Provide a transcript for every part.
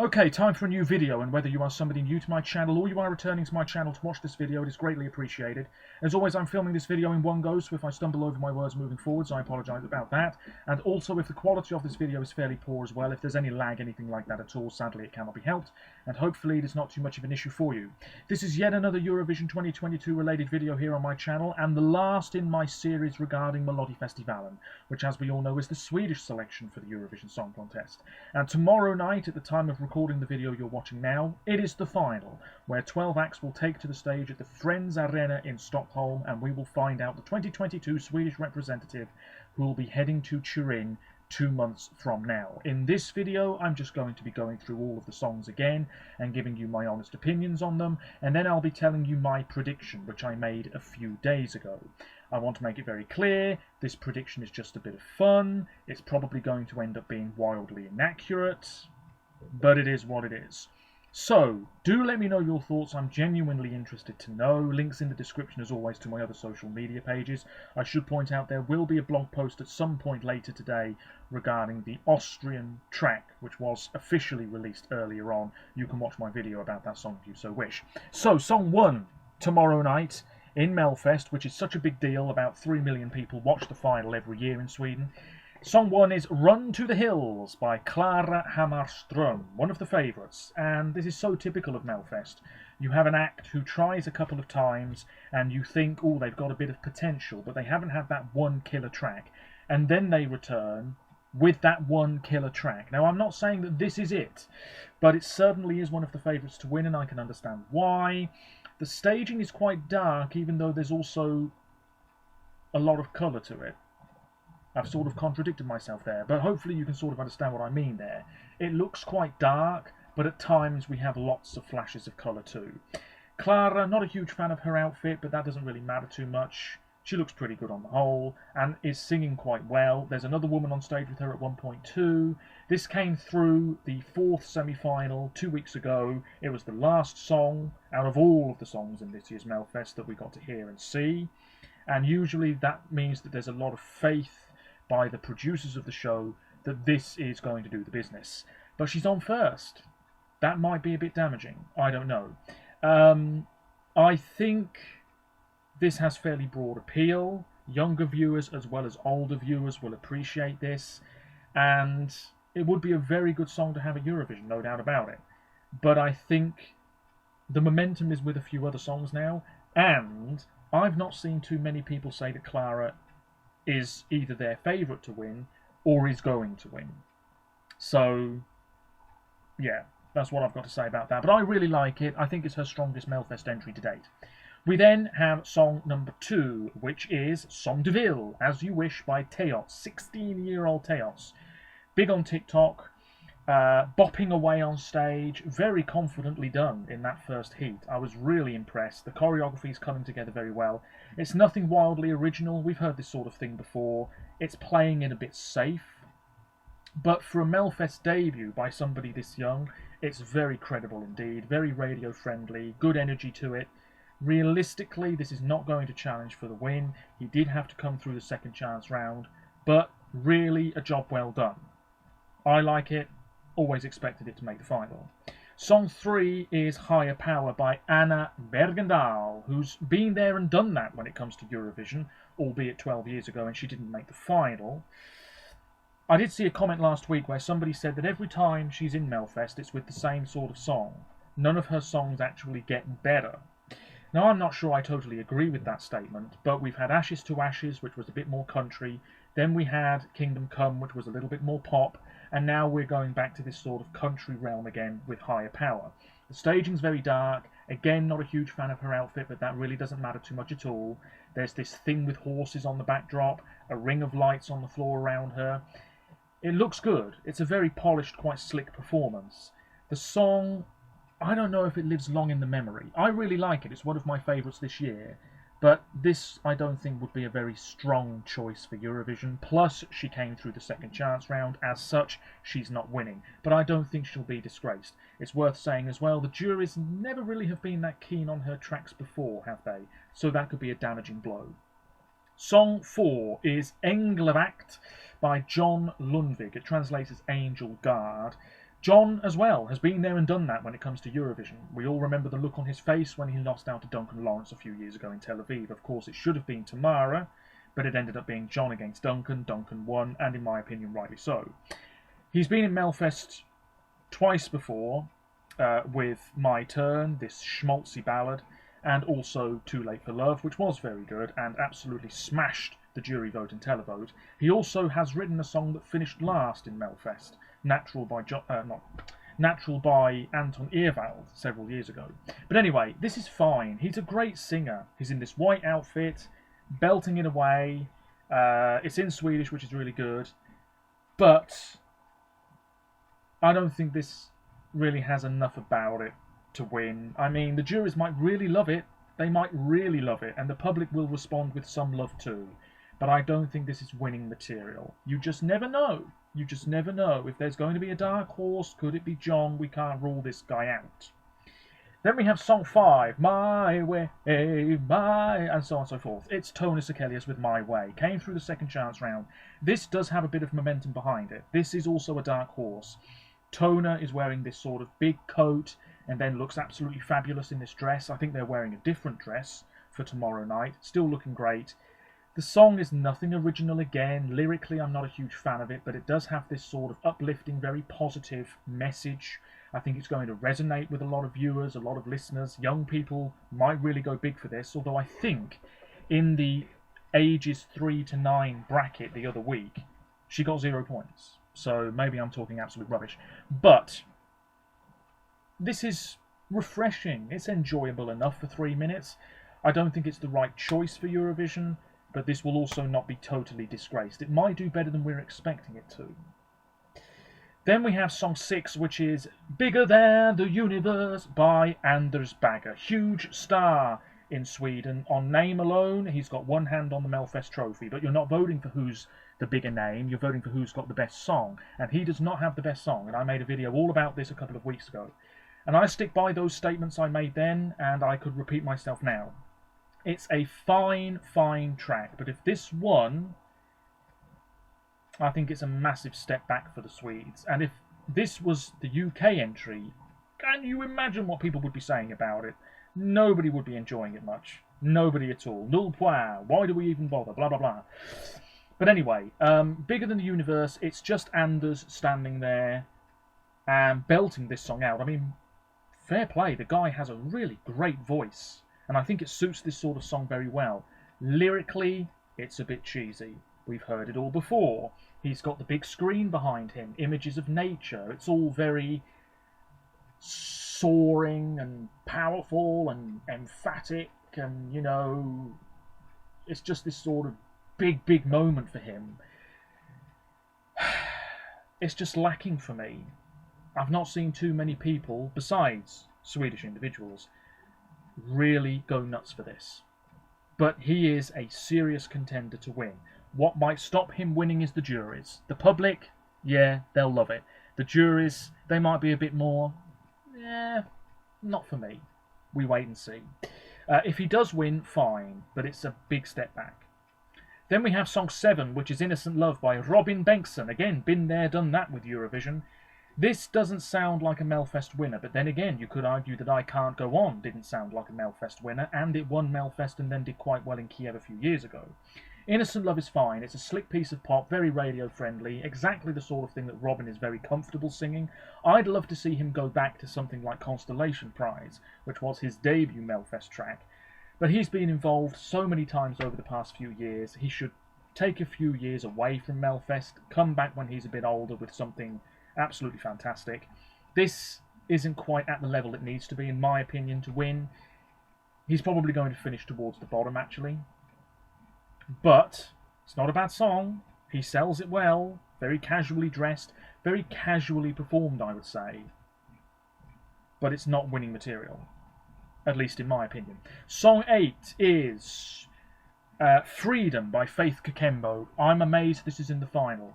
Okay, time for a new video, and whether you are somebody new to my channel or you are returning to my channel to watch this video, it is greatly appreciated. As always, I'm filming this video in one go, so if I stumble over my words moving forwards, I apologise about that. And also, if the quality of this video is fairly poor as well, if there's any lag, anything like that at all, sadly it cannot be helped, and hopefully it is not too much of an issue for you. This is yet another Eurovision 2022 related video here on my channel, and the last in my series regarding Melodifestivalen, which as we all know is the Swedish selection for the Eurovision Song Contest. And tomorrow night, at the time of recording the video you're watching now, it is the final, where 12 acts will take to the stage at the Friends Arena in Stockholm, and we will find out the 2022 Swedish representative who will be heading to Turin 2 months from now. In this video, I'm just going to be going through all of the songs again and giving you my honest opinions on them, and then I'll be telling you my prediction, which I made a few days ago. I want to make it very clear, this prediction is just a bit of fun. It's probably going to end up being wildly inaccurate, but it is what it is. So, do let me know your thoughts. I'm genuinely interested to know. Links in the description as always to my other social media pages. I should point out there will be a blog post at some point later today regarding the Austrian track, which was officially released earlier on. You can watch my video about that song if you so wish. So, song 1, tomorrow night in Melfest, which is such a big deal. About 3 million people watch the final every year in Sweden. Song 1 is Run to the Hills by Clara Hammarström, one of the favourites, and this is so typical of Melfest. You have an act who tries a couple of times and you think, oh, they've got a bit of potential, but they haven't had that one killer track, and then they return with that one killer track. Now, I'm not saying that this is it, but it certainly is one of the favourites to win, and I can understand why. The staging is quite dark, even though there's also a lot of colour to it. I've sort of contradicted myself there, but hopefully you can sort of understand what I mean there. It looks quite dark, but at times we have lots of flashes of colour too. Clara, not a huge fan of her outfit, but that doesn't really matter too much. She looks pretty good on the whole, and is singing quite well. There's another woman on stage with her at one point too. This came through the 4th semi-final 2 weeks ago. It was the last song out of all of the songs in this year's Melfest that we got to hear and see. And usually that means that there's a lot of faith by the producers of the show that this is going to do the business. But she's on first. That might be a bit damaging. I don't know. I think this has fairly broad appeal. Younger viewers as well as older viewers will appreciate this. And it would be a very good song to have at Eurovision, no doubt about it. But I think the momentum is with a few other songs now. And I've not seen too many people say that Clara is either their favourite to win or is going to win. So, yeah, that's what I've got to say about that. But I really like it. I think it's her strongest Melfest entry to date. We then have song number 2, which is Som du vill, As You Wish by Teos, 16-year-old Teos. Big on TikTok, bopping away on stage, very confidently done in that first heat. I was really impressed. The choreography is coming together very well. It's nothing wildly original. We've heard this sort of thing before. It's playing it a bit safe. But for a Melfest debut by somebody this young, it's very credible indeed. Very radio friendly, good energy to it. Realistically, this is not going to challenge for the win. He did have to come through the second chance round, but really a job well done. I like it. Always expected it to make the final. Song 3 is Higher Power by Anna Bergendahl, who's been there and done that when it comes to Eurovision, albeit 12 years ago, and she didn't make the final. I did see a comment last week where somebody said that every time she's in Melfest, it's with the same sort of song. None of her songs actually get better. Now, I'm not sure I totally agree with that statement, but we've had Ashes to Ashes, which was a bit more country. Then we had Kingdom Come, which was a little bit more pop. And now we're going back to this sort of country realm again with Higher Power. The staging's very dark. Again, not a huge fan of her outfit, but that really doesn't matter too much at all. There's this thing with horses on the backdrop, a ring of lights on the floor around her. It looks good. It's a very polished, quite slick performance. The song, I don't know if it lives long in the memory. I really like it. It's one of my favourites this year. But this, I don't think, would be a very strong choice for Eurovision. Plus, she came through the second chance round. As such, she's not winning. But I don't think she'll be disgraced. It's worth saying as well, the juries never really have been that keen on her tracks before, have they? So that could be a damaging blow. Song 4 is Änglavakt by John Lundvik. It translates as Angel Guard. John, as well, has been there and done that when it comes to Eurovision. We all remember the look on his face when he lost out to Duncan Lawrence a few years ago in Tel Aviv. Of course, it should have been Tamara, but it ended up being John against Duncan. Duncan won, and in my opinion, rightly so. He's been in Melfest twice before, with My Turn, this schmaltzy ballad, and also Too Late for Love, which was very good and absolutely smashed the jury vote and televote. He also has written a song that finished last in Melfest, Natural by Anton Ewald several years ago. But anyway, this is fine. He's a great singer. He's in this white outfit, belting it away. It's in Swedish, which is really good. But I don't think this really has enough about it to win. I mean, the juries might really love it. They might really love it, and the public will respond with some love too. But I don't think this is winning material. You just never know. You just never know. If there's going to be a dark horse, could it be John? We can't rule this guy out. Then we have song 5, My Way, My, and so on and so forth. It's Tony Sekelius with My Way. Came through the second chance round. This does have a bit of momentum behind it. This is also a dark horse. Tona is wearing this sort of big coat and then looks absolutely fabulous in this dress. I think they're wearing a different dress for tomorrow night. Still looking great. The song is nothing original again. Lyrically, I'm not a huge fan of it, but it does have this sort of uplifting, very positive message. I think it's going to resonate with a lot of viewers, a lot of listeners. Young people might really go big for this, although I think in the ages 3 to 9 bracket the other week, she got 0 points. So maybe I'm talking absolute rubbish. But this is refreshing. It's enjoyable enough for 3 minutes. I don't think it's the right choice for Eurovision, but this will also not be totally disgraced. It might do better than we're expecting it to. Then we have song 6, which is Bigger Than the Universe by Anders Bagge. Huge star in Sweden. On name alone, he's got one hand on the Melfest trophy, but you're not voting for who's the bigger name, you're voting for who's got the best song. And he does not have the best song, and I made a video all about this a couple of weeks ago. And I stick by those statements I made then, and I could repeat myself now. It's a fine, fine track, but if this won, I think it's a massive step back for the Swedes. And if this was the UK entry, can you imagine what people would be saying about it? Nobody would be enjoying it much. Nobody at all. Null point. Why do we even bother? Blah, blah, blah. But anyway, Bigger Than the Universe, it's just Anders standing there and belting this song out. I mean, fair play. The guy has a really great voice. And I think it suits this sort of song very well. Lyrically, it's a bit cheesy. We've heard it all before. He's got the big screen behind him, images of nature. It's all very soaring and powerful and emphatic, and, you know, it's just this sort of big, big moment for him. It's just lacking for me. I've not seen too many people, besides Swedish individuals, really go nuts for this. But he is a serious contender to win. What might stop him winning is the juries. The public, yeah, they'll love it. The juries, they might be a bit more, not for me. We wait and see. If he does win, fine, but it's a big step back. Then we have song 7, which is Innocent Love by Robin Bengtsson. Again, been there, done that with Eurovision. This doesn't sound like a Melfest winner, but then again, you could argue that I Can't Go On didn't sound like a Melfest winner, and it won Melfest and then did quite well in Kiev a few years ago. Innocent Love is fine. It's a slick piece of pop, very radio-friendly, exactly the sort of thing that Robin is very comfortable singing. I'd love to see him go back to something like Constellation Prize, which was his debut Melfest track. But he's been involved so many times over the past few years, he should take a few years away from Melfest, come back when he's a bit older with something absolutely fantastic. This isn't quite at the level it needs to be, in my opinion, to win. He's probably going to finish towards the bottom, actually. But it's not a bad song. He sells it well, very casually dressed, very casually performed, I would say. But it's not winning material, at least in my opinion. Song 8 is Freedom by Faith Kakembo. I'm amazed this is in the final.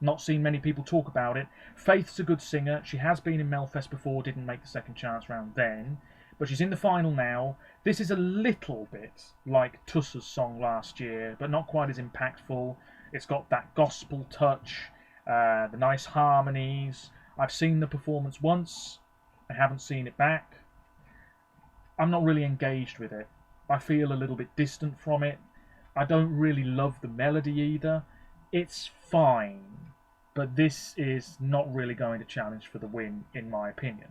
Not seen many people talk about it. Faith's a good singer. She has been in Melfest before, didn't make the second chance round then. But she's in the final now. This is a little bit like Tussa's song last year, but not quite as impactful. It's got that gospel touch, the nice harmonies. I've seen the performance once. I haven't seen it back. I'm not really engaged with it. I feel a little bit distant from it. I don't really love the melody either. It's fine, but this is not really going to challenge for the win, in my opinion.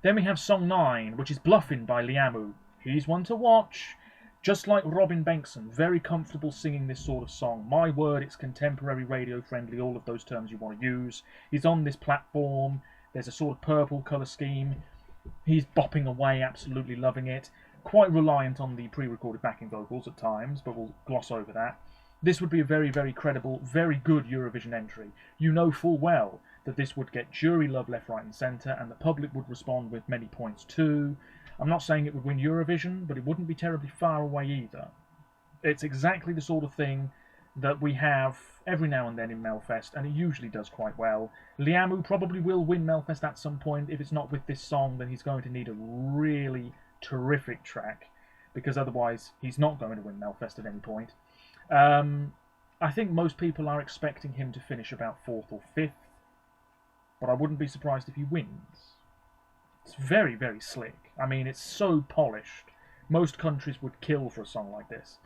Then we have song 9, which is Bluffin' by Liamu. He's one to watch. Just like Robin Bengtsson, very comfortable singing this sort of song. My word, it's contemporary, radio friendly, all of those terms you want to use. He's on this platform. There's a sort of purple colour scheme. He's bopping away, absolutely loving it. Quite reliant on the pre-recorded backing vocals at times, but we'll gloss over that. This would be a very, very credible, very good Eurovision entry. You know full well that this would get jury love left, right and centre, and the public would respond with many points too. I'm not saying it would win Eurovision, but it wouldn't be terribly far away either. It's exactly the sort of thing that we have every now and then in Melfest, and it usually does quite well. Liamu probably will win Melfest at some point. If it's not with this song, then he's going to need a really terrific track, because otherwise he's not going to win Melfest at any point. I think most people are expecting him to finish about 4th or 5th, but I wouldn't be surprised if he wins. It's very, very slick. I mean, it's so polished. Most countries would kill for a song like this.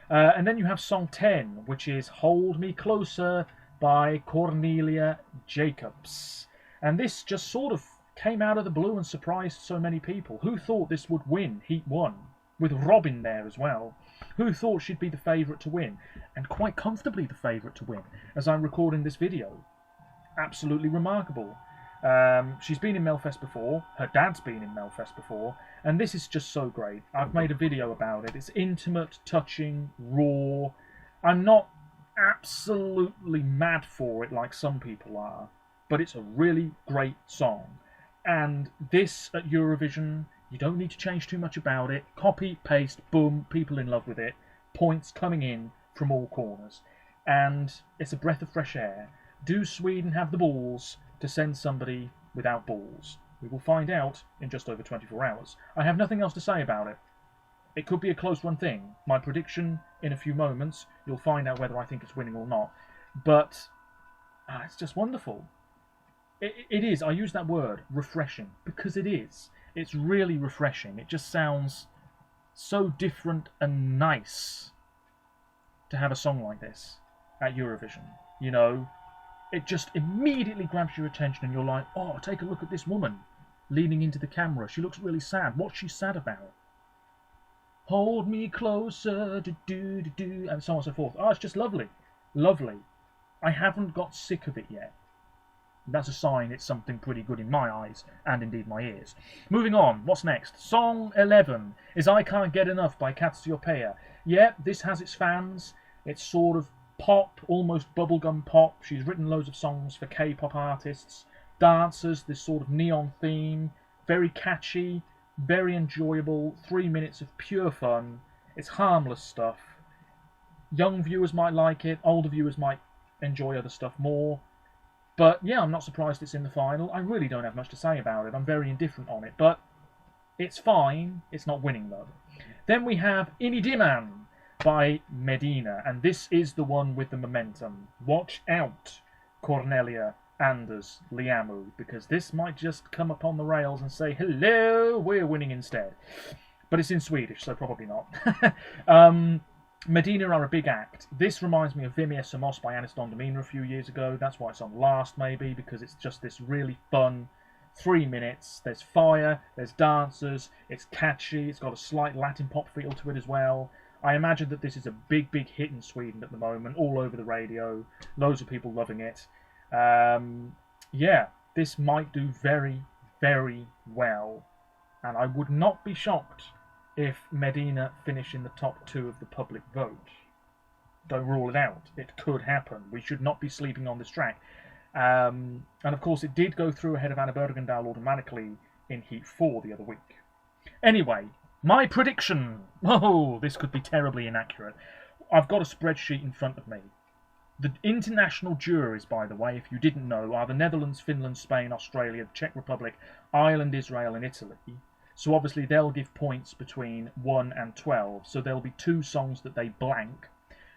And then you have song 10, which is Hold Me Closer by Cornelia Jacobs. And this just sort of came out of the blue and surprised so many people. Who thought this would win Heat 1? With Robin there as well. Who thought she'd be the favourite to win? And quite comfortably the favourite to win, as I'm recording this video. Absolutely remarkable. She's been in Melfest before, her dad's been in Melfest before, and this is just so great. I've made a video about it. It's intimate, touching, raw. I'm not absolutely mad for it like some people are, but it's a really great song. And this at Eurovision, you don't need to change too much about it. Copy, paste, boom, people in love with it. Points coming in from all corners. And it's a breath of fresh air. Do Sweden have the balls to send somebody without balls? We will find out in just over 24 hours. I have nothing else to say about it. It could be a close run thing. My prediction in a few moments, you'll find out whether I think it's winning or not. But it's just wonderful. It is, I use that word, refreshing, because it is. It's really refreshing. It just sounds so different and nice to have a song like this at Eurovision. You know, it just immediately grabs your attention and you're like, oh, take a look at this woman leaning into the camera. She looks really sad. What's she sad about? Hold me closer, do-do-do-do, and so on and so forth. Oh, it's just lovely. Lovely. I haven't got sick of it yet. That's a sign it's something pretty good in my eyes, and indeed my ears. Moving on, what's next? Song 11 is I Can't Get Enough by Cassiopeia. Yeah, this has its fans. It's sort of pop, almost bubblegum pop. She's written loads of songs for K-pop artists, dancers, this sort of neon theme. Very catchy, very enjoyable, 3 minutes of pure fun. It's harmless stuff. Young viewers might like it, older viewers might enjoy other stuff more. But yeah, I'm not surprised it's in the final. I really don't have much to say about it. I'm very indifferent on it, but it's fine. It's not winning though. Then we have Inidiman by Medina, and this is the one with the momentum. Watch out, Cornelia, Anders, Liamu, because this might just come upon the rails and say, hello, we're winning instead. But it's in Swedish, so probably not. Medina are a big act. This reminds me of Vimia Samos by Anis Don Demina a few years ago. That's why it's on last, maybe, because it's just this really fun 3 minutes. There's fire, there's dancers, it's catchy, it's got a slight Latin pop feel to it as well. I imagine that this is a big, big hit in Sweden at the moment, all over the radio. Loads of people loving it. Yeah, this might do very, very well. And I would not be shocked if Medina finish in the top 2 of the public vote. Don't rule it out. It could happen. We should not be sleeping on this track. And of course it did go through ahead of Anna Bergendahl automatically in Heat 4 the other week. Anyway, my prediction. Oh, this could be terribly inaccurate. I've got a spreadsheet in front of me. The international juries, by the way, if you didn't know, are the Netherlands, Finland, Spain, Australia, the Czech Republic, Ireland, Israel and Italy. So obviously they'll give points between 1 and 12. So there'll be 2 songs that they blank.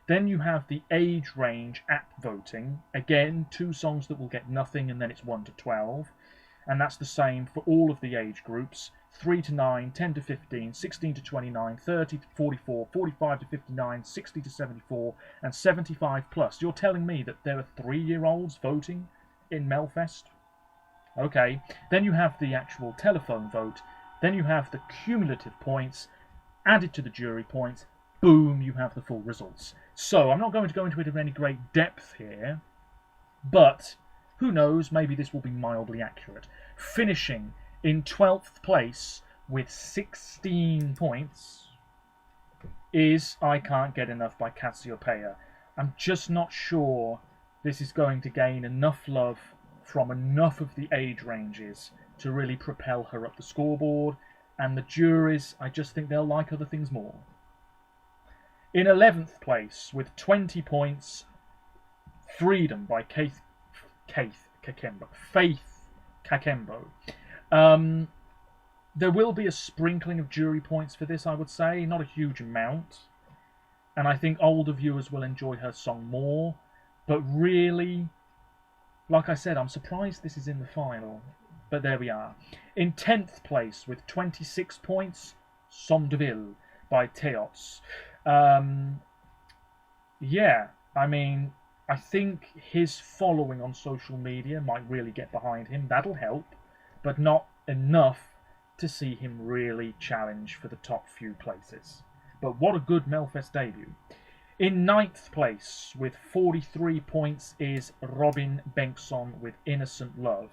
Then you have the age range app voting. Again, 2 songs that will get nothing, and then it's 1 to 12. And that's the same for all of the age groups. 3 to 9, 10 to 15, 16 to 29, 30 to 44, 45 to 59, 60 to 74, and 75 plus. You're telling me that there are 3-year-olds voting in Melfest? Okay, then you have the actual telephone vote. Then you have the cumulative points added to the jury points. Boom, you have the full results. So I'm not going to go into it in any great depth here, but who knows, maybe this will be mildly accurate. Finishing in 12th place with 16 points is I Can't Get Enough by Cassiopeia. I'm just not sure this is going to gain enough love from enough of the age ranges to really propel her up the scoreboard, and the juries, I just think they'll like other things more. In 11th place with 20 points, Freedom by Faith Kakembo. There will be a sprinkling of jury points for this, I would say, not a huge amount, and I think older viewers will enjoy her song more, but really, like I said, I'm surprised this is in the final, but there we are. In 10th place with 26 points, Somme by Teots. Yeah, I mean, I think his following on social media might really get behind him. That'll help, but not enough to see him really challenge for the top few places. But what a good Melfest debut. In 9th place with 43 points is Robin Bengtsson with Innocent Love.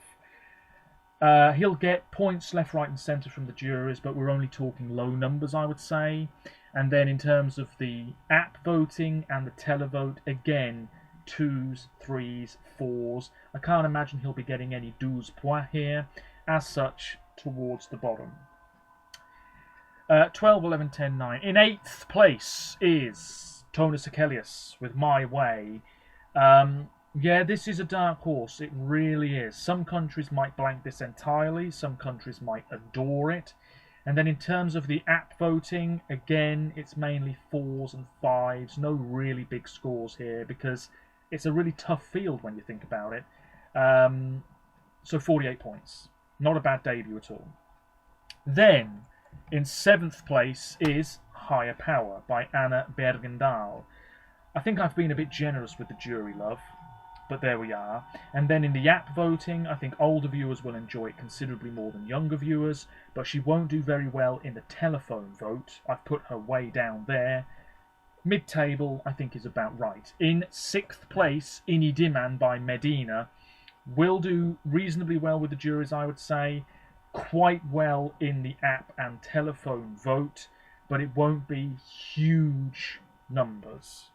He'll get points left, right and centre from the jurors, but we're only talking low numbers, I would say. And then in terms of the app voting and the televote, again, 2s, 3s, 4s. I can't imagine he'll be getting any 12 points here. As such, towards the bottom. 12, 11, 10, 9. In 8th place is Tona Sekelius with My Way. Yeah, this is a dark horse. It really is. Some countries might blank this entirely. Some countries might adore it. And then in terms of the app voting, again, it's mainly 4s and 5s. No really big scores here because it's a really tough field when you think about it. So 48 points. Not a bad debut at all. Then, in 7th place is Higher Power by Anna Bergendahl. I think I've been a bit generous with the jury love, but there we are. And then in the app voting, I think older viewers will enjoy it considerably more than younger viewers, but she won't do very well in the telephone vote. I've put her way down there. Mid-table, I think, is about right. In 6th place, Ini Diman by Medina will do reasonably well with the juries, I would say. Quite well in the app and telephone vote, but it won't be huge numbers.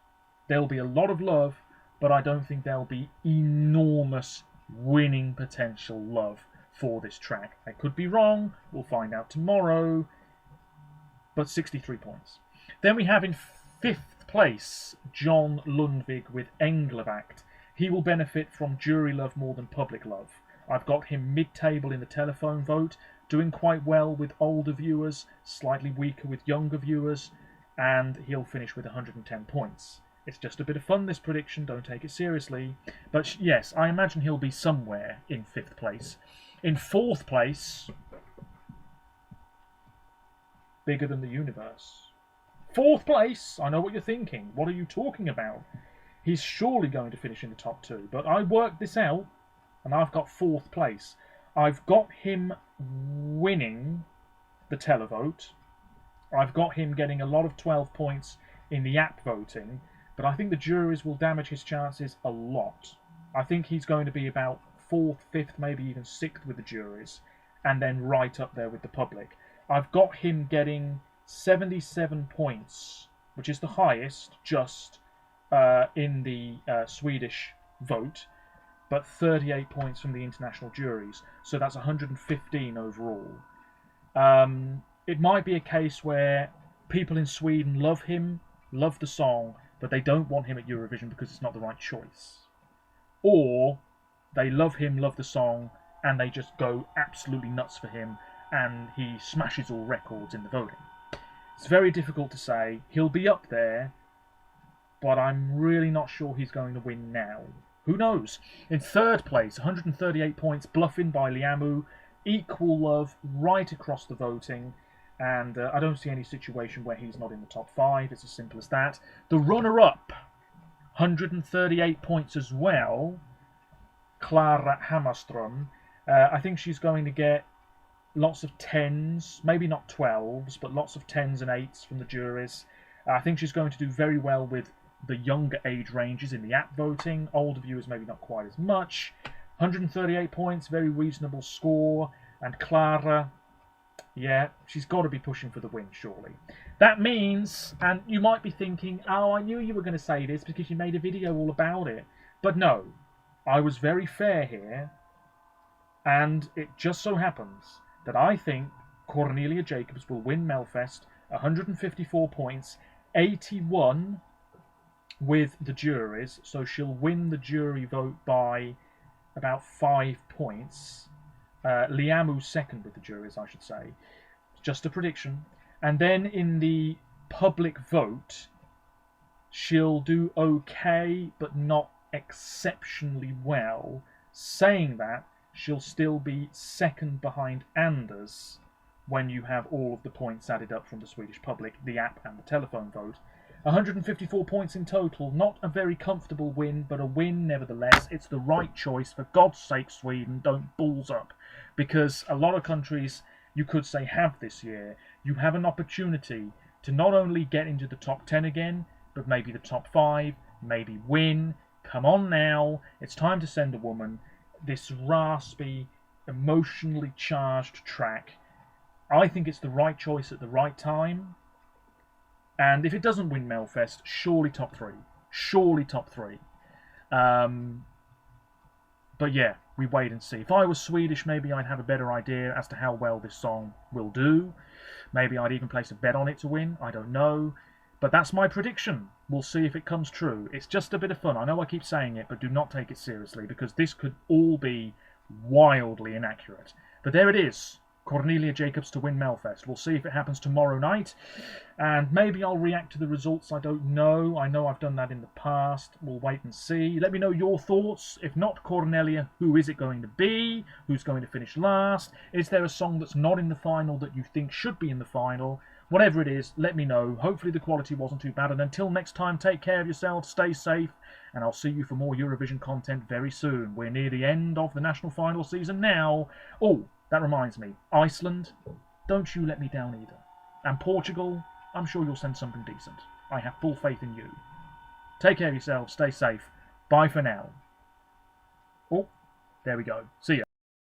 There'll be a lot of love, but I don't think there'll be enormous winning potential love for this track. I could be wrong, we'll find out tomorrow, but 63 points. Then we have in 5th place, John Lundvik with Englevakt. He will benefit from jury love more than public love. I've got him mid-table in the telephone vote, doing quite well with older viewers, slightly weaker with younger viewers, and he'll finish with 110 points. It's just a bit of fun, this prediction, don't take it seriously. But yes, I imagine he'll be somewhere in 5th place. In 4th place, Bigger Than the Universe. 4th place! I know what you're thinking. What are you talking about? He's surely going to finish in the top 2. But I worked this out, and I've got 4th place. I've got him winning the televote. I've got him getting a lot of 12 points in the app voting, but I think the juries will damage his chances a lot. I think he's going to be about 4th, 5th, maybe even 6th with the juries, and then right up there with the public. I've got him getting 77 points, which is the highest, just in the Swedish vote, but 38 points from the international juries, so that's 115 overall. It might be a case where people in Sweden love him, love the song, but they don't want him at Eurovision because it's not the right choice. Or they love him, love the song, and they just go absolutely nuts for him, and he smashes all records in the voting. It's very difficult to say. He'll be up there, but I'm really not sure he's going to win now. Who knows? In third place, 138 points, Bluffing by Liamu. Equal love right across the voting. And I don't see any situation where he's not in the top 5. It's as simple as that. The runner-up, 138 points as well, Clara Hammarström. I think she's going to get lots of 10s, maybe not 12s, but lots of 10s and 8s from the juries. I think she's going to do very well with the younger age ranges in the app voting. Older viewers maybe not quite as much. 138 points, very reasonable score. And Clara, yeah, she's got to be pushing for the win, surely. That means, and you might be thinking, oh, I knew you were going to say this because you made a video all about it. But no, I was very fair here. And it just so happens that I think Cornelia Jacobs will win Melfest, 154 points, 81 with the juries, so she'll win the jury vote by about 5 points. Liamu's second with the juries, I should say. Just a prediction. And then in the public vote, she'll do okay, but not exceptionally well. Saying that, she'll still be second behind Anders when you have all of the points added up from the Swedish public, the app and the telephone vote. 154 points in total, not a very comfortable win, but a win nevertheless. It's the right choice. For God's sake, Sweden, don't balls up. Because a lot of countries, you could say, have this year. You have an opportunity to not only get into the top 10 again, but maybe the top 5, maybe win. Come on now, it's time to send a woman. This raspy, emotionally charged track. I think it's the right choice at the right time. And if it doesn't win Melfest, surely top 3. Surely top 3. But yeah, we wait and see. If I was Swedish, maybe I'd have a better idea as to how well this song will do. Maybe I'd even place a bet on it to win. I don't know. But that's my prediction. We'll see if it comes true. It's just a bit of fun. I know I keep saying it, but do not take it seriously, because this could all be wildly inaccurate. But there it is. Cornelia Jacobs to win Melfest. We'll see if it happens tomorrow night, and maybe I'll react to the results. I don't know. I know I've done that in the past. We'll wait and see. Let me know your thoughts. If not Cornelia, who is it going to be? Who's going to finish last? Is there a song that's not in the final that you think should be in the final? Whatever it is, let me know. Hopefully the quality wasn't too bad, and until next time, take care of yourselves, stay safe, and I'll see you for more Eurovision content very soon. We're near the end of the national final season now. Oh, that reminds me, Iceland, don't you let me down either. And Portugal, I'm sure you'll send something decent. I have full faith in you. Take care of yourselves, stay safe. Bye for now. Oh, there we go. See ya.